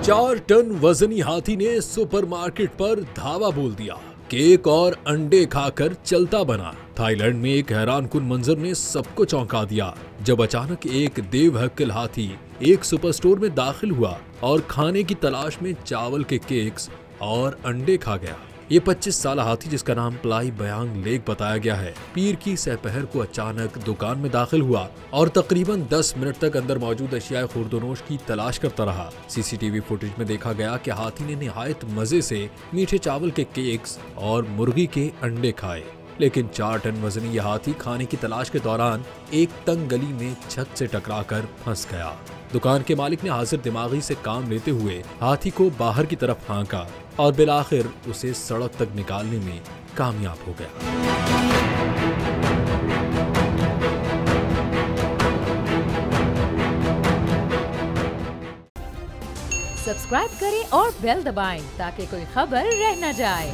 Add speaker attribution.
Speaker 1: 4 ton वजनी हाथी ने सुपरमार्केट पर धावा बोल दिया। केक और अंडे खाकर चलता बना। थाईलैंड में एक हैरानकुन मंजर ने सबको चौंका दिया जब अचानक एक देवहक्कल हाथी एक सुपर स्टोर में दाखिल हुआ और खाने की तलाश में चावल के केक्स और अंडे खा गया। ये 25 साल हाथी, जिसका नाम प्लाई बयांग लेक बताया गया है, पीर की सहपहर को अचानक दुकान में दाखिल हुआ और तकरीबन 10 मिनट तक अंदर मौजूद अशियाए खुर्दोनोश की तलाश करता रहा। सीसीटीवी फुटेज में देखा गया कि हाथी ने निहायत मजे से मीठे चावल के केक्स और मुर्गी के अंडे खाए, लेकिन 4 टन वजनी यह हाथी खाने की तलाश के दौरान एक तंग गली में छत से टकराकर फंस गया। दुकान के मालिक ने हाजिर दिमागी से काम लेते हुए हाथी को बाहर की तरफ हाँका और बिलाखिर उसे सड़क तक निकालने में कामयाब हो गया।
Speaker 2: सब्सक्राइब करें और बेल दबाएं ताकि कोई खबर रह न जाए।